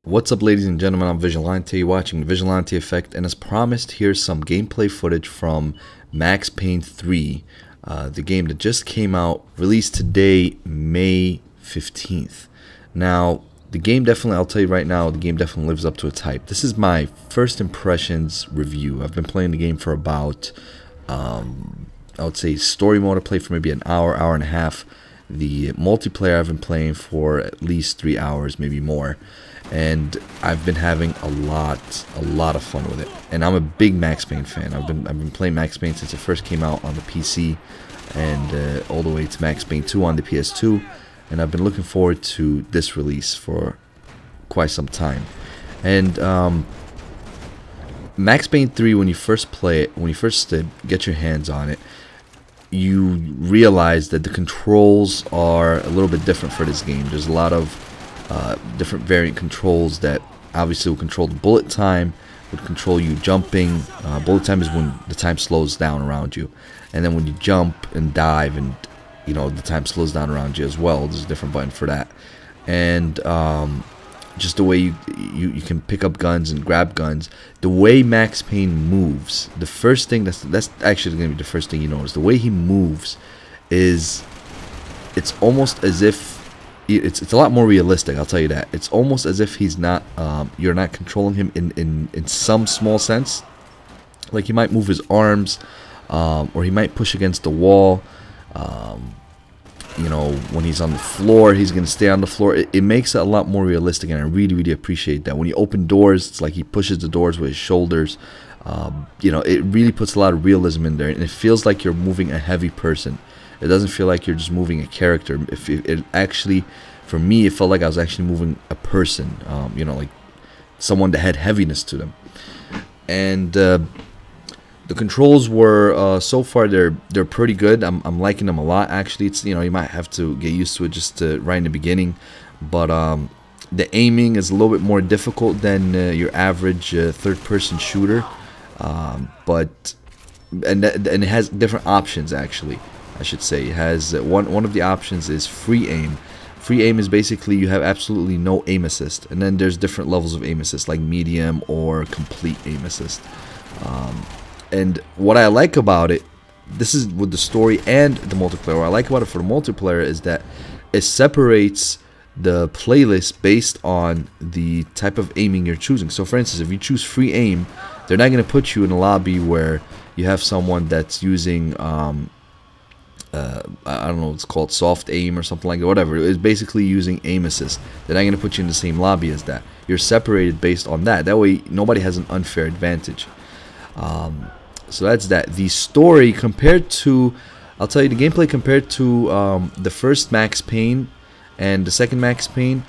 What's up, ladies and gentlemen? I'm Vigilante, watching the Vigilante Effect, and as promised, here's some gameplay footage from Max Payne 3, the game that just came out, released today, May 15th. Now, the game definitely, I'll tell you right now, the game definitely lives up to its hype. This is my first impressions review. I've been playing the game for about, I would say story mode I played for maybe an hour, hour and a half. The multiplayer I've been playing for at least 3 hours, maybe more. And I've been having a lot of fun with it. And I'm a big Max Payne fan. I've been playing Max Payne since it first came out on the PC, and all the way to Max Payne 2 on the PS2. And I've been looking forward to this release for quite some time. And Max Payne 3, when you first play it, when you first get your hands on it, you realize that the controls are a little bit different for this game. There's a lot of different variant controls that obviously will control the bullet time, would control you jumping. Bullet time is when the time slows down around you, and then when you jump and dive, and you know the time slows down around you as well. There's a different button for that, and just the way you can pick up guns and grab guns. The way Max Payne moves, the first thing that's actually going to be the first thing you notice. The way he moves is, it's almost as if it's a lot more realistic. I'll tell you that. It's almost as if he's not you're not controlling him in some small sense. Like he might move his arms, or he might push against the wall. You know, when he's on the floor, he's gonna stay on the floor. It makes it a lot more realistic, and I really appreciate that. When you open doors, it's like he pushes the doors with his shoulders. You know, it really puts a lot of realism in there, and it feels like you're moving a heavy person. It doesn't feel like you're just moving a character. If it actually, for me, it felt like I was actually moving a person. You know, like someone that had heaviness to them. And the controls were so far they're pretty good. I'm liking them a lot, actually. It's, you know, you might have to get used to it just right in the beginning, but the aiming is a little bit more difficult than your average third-person shooter. But it has different options, actually. I should say it has one of the options is free aim. Free aim is basically you have absolutely no aim assist, and then there's different levels of aim assist, like medium or complete aim assist. And what I like about it, this is with the story and the multiplayer. What I like about it for the multiplayer is that it separates the playlist based on the type of aiming you're choosing. So for instance, if you choose free aim, they're not going to put you in a lobby where you have someone that's using I don't know, it's called soft aim or something like that, whatever. It's basically using aim assist. They're not going to put you in the same lobby as that. You're separated based on that. That way, nobody has an unfair advantage. So that's that. The story compared to, I'll tell you, the gameplay compared to the first Max Payne and the second Max Payne,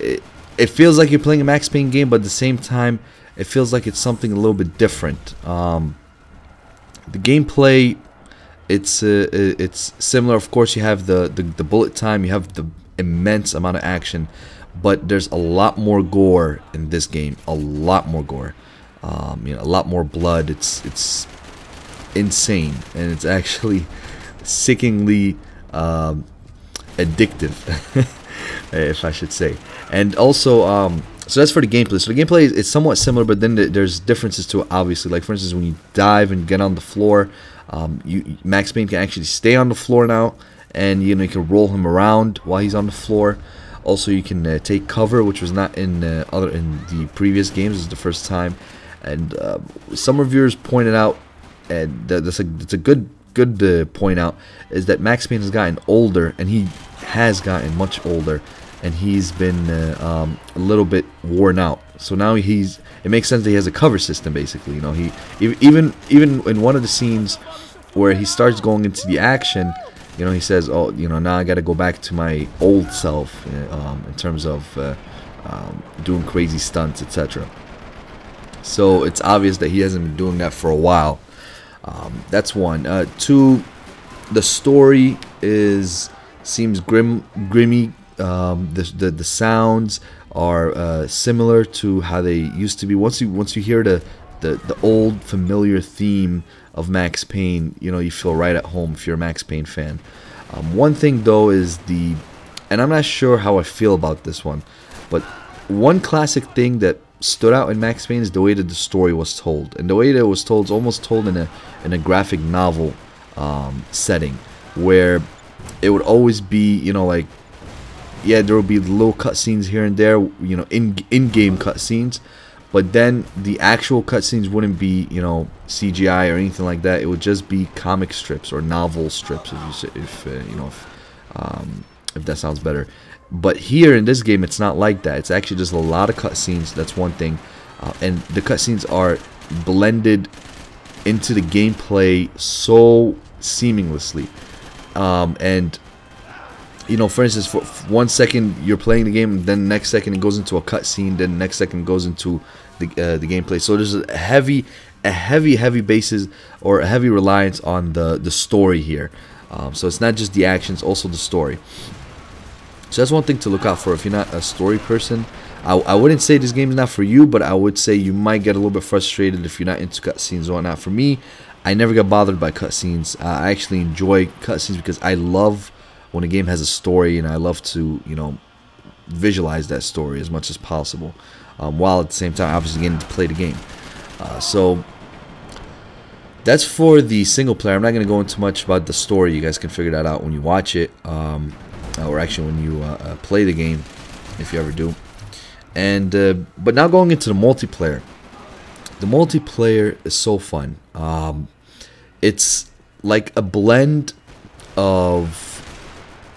it feels like you're playing a Max Payne game, but at the same time, it feels like it's something a little bit different. The gameplay, it's similar. Of course, you have the bullet time, you have the immense amount of action, but there's a lot more gore in this game. A lot more gore. You know, a lot more blood. It's insane, and it's actually sickeningly addictive, if I should say. And also, so that's for the gameplay. So the gameplay is somewhat similar, but then there's differences to it, obviously. Like for instance, when you dive and get on the floor, Max Payne can actually stay on the floor now, and you know you can roll him around while he's on the floor. Also, you can take cover, which was not in the previous games. This is the first time. And some reviewers pointed out, and that's a good point out, is that Max Payne has gotten older, and he has gotten much older, and he's been a little bit worn out. So now it makes sense that he has a cover system, basically. You know, he even in one of the scenes where he starts going into the action, you know, he says, "Oh, you know, now I got to go back to my old self in terms of doing crazy stunts, etc." So it's obvious that he hasn't been doing that for a while. That's one. Two, the story seems grimmy. The sounds are similar to how they used to be. Once you hear the old familiar theme of Max Payne, you know, you feel right at home if you're a Max Payne fan. One thing though is and I'm not sure how I feel about this one, but one classic thing that stood out in Max Payne is the way that the story was told, and the way that it was told is almost told in a graphic novel setting, where it would always be, you know, like, yeah, there would be little cutscenes here and there, you know, in-game cutscenes, but then the actual cutscenes wouldn't be, you know, CGI or anything like that. It would just be comic strips or novel strips, if you say, if that sounds better. But here in this game, it's not like that. It's actually just a lot of cutscenes. That's one thing, and the cutscenes are blended into the gameplay so seamlessly, and you know, for instance, for 1 second you're playing the game, and then the next second it goes into a cutscene, then the next second it goes into the gameplay. So there's a heavy basis, or a heavy reliance on the story here. So it's not just the actions, also the story. So that's one thing to look out for if you're not a story person. I wouldn't say this game is not for you, but I would say you might get a little bit frustrated if you're not into cutscenes or whatnot. For me, I never get bothered by cutscenes. I actually enjoy cutscenes because I love when a game has a story, and I love to, you know, visualize that story as much as possible, while at the same time obviously getting to play the game. So that's for the single player. I'm not going to go into much about the story. You guys can figure that out when you watch it, or actually when you play the game, if you ever do. And but now going into the multiplayer. The multiplayer is so fun. It's like a blend of,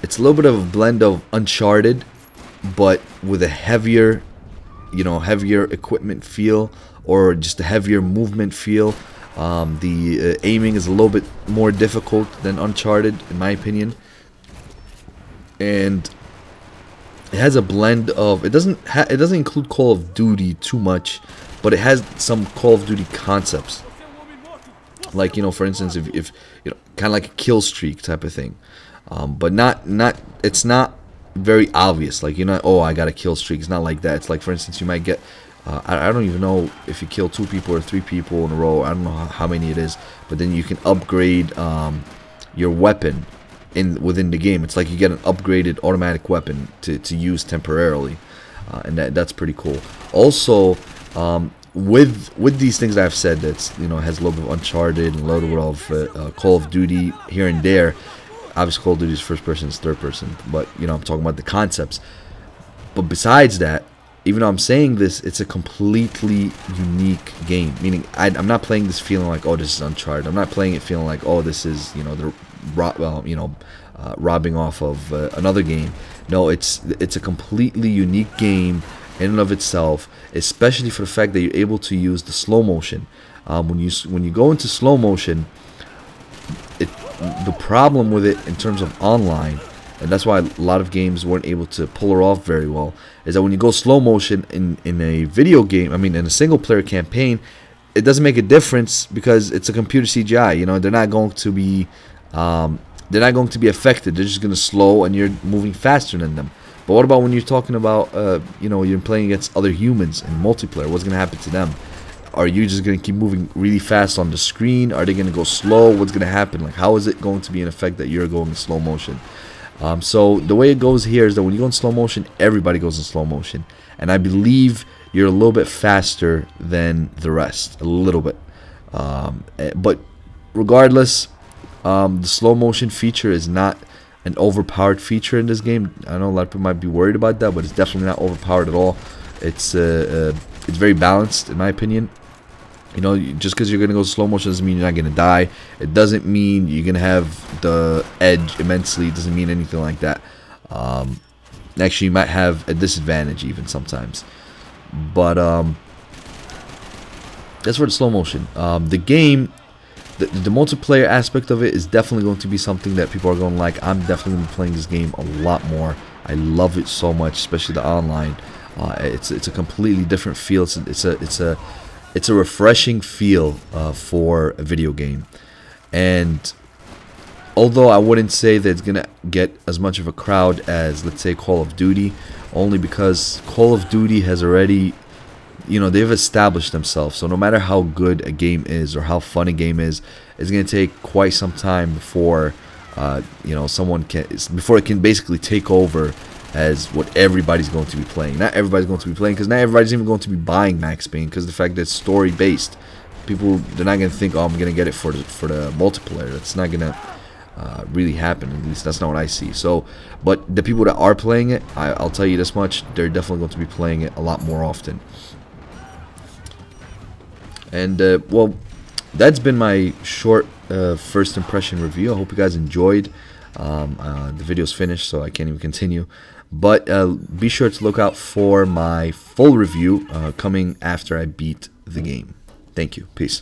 it's a little bit of a blend of Uncharted, but with a heavier, you know, heavier equipment feel, or just a heavier movement feel. The aiming is a little bit more difficult than Uncharted, in my opinion, and it has a blend of, it doesn't include Call of Duty too much, but it has some Call of Duty concepts, like, you know, for instance, if you know, kind of like a kill streak type of thing, but not it's not very obvious, like, you're not, oh, I got a kill streak. It's not like that. It's like, for instance, you might get I don't even know if you kill 2 people or 3 people in a row. I don't know how many it is, but then you can upgrade your weapon within the game. It's like you get an upgraded automatic weapon to use temporarily, and that's pretty cool. Also, with these things I've said, that's, you know, has a little bit of Uncharted and a little bit of Call of Duty here and there. Obviously, Call of Duty is first person, it's third person, but, you know, I'm talking about the concepts. But besides that, even though I'm saying this, it's a completely unique game. Meaning, I'm not playing this feeling like, oh, this is Uncharted. I'm not playing it feeling like, oh, this is, you know, robbing off of another game. No, it's a completely unique game in and of itself, especially for the fact that you're able to use the slow motion. When you go into slow motion, the problem with it in terms of online, and that's why a lot of games weren't able to pull it off very well, is that when you go slow motion in a video game, I mean in a single player campaign, it doesn't make a difference because it's a computer CGI. You know, they're not going to be affected. They're just going to slow, and you're moving faster than them. But what about when you're talking about you know, you're playing against other humans in multiplayer? What's going to happen to them? Are you just going to keep moving really fast on the screen? Are they going to go slow? What's going to happen? Like, how is it going to be an effect that you're going in slow motion? So the way it goes here is that when you go in slow motion, everybody goes in slow motion, and I believe you're a little bit faster than the rest, a little bit. But regardless, the slow motion feature is not an overpowered feature in this game. I know a lot of people might be worried about that, but it's definitely not overpowered at all. It's very balanced, in my opinion. You know, just because you're going to go slow motion doesn't mean you're not going to die. It doesn't mean you're going to have the edge immensely. It doesn't mean anything like that. Actually, you might have a disadvantage even sometimes. But that's for the slow motion. The game, the multiplayer aspect of it is definitely going to be something that people are going to like. I'm definitely going to be playing this game a lot more. I love it so much, especially the online. It's a completely different feel. It's a refreshing feel for a video game, and although I wouldn't say that it's gonna get as much of a crowd as, let's say, Call of Duty, only because Call of Duty has already, you know, they've established themselves. So no matter how good a game is or how fun a game is, it's gonna take quite some time before you know, before it can basically take over as what everybody's going to be playing. Not everybody's going to be playing, because not everybody's even going to be buying Max Payne, because the fact that it's story based. People, they're not going to think, oh, I'm going to get it for the multiplayer. That's not going to really happen. At least that's not what I see. So, but the people that are playing it, I'll tell you this much, they're definitely going to be playing it a lot more often. And well, that's been my short first impression review. I hope you guys enjoyed. The video's finished, so I can't even continue. But be sure to look out for my full review coming after I beat the game. Thank you. Peace.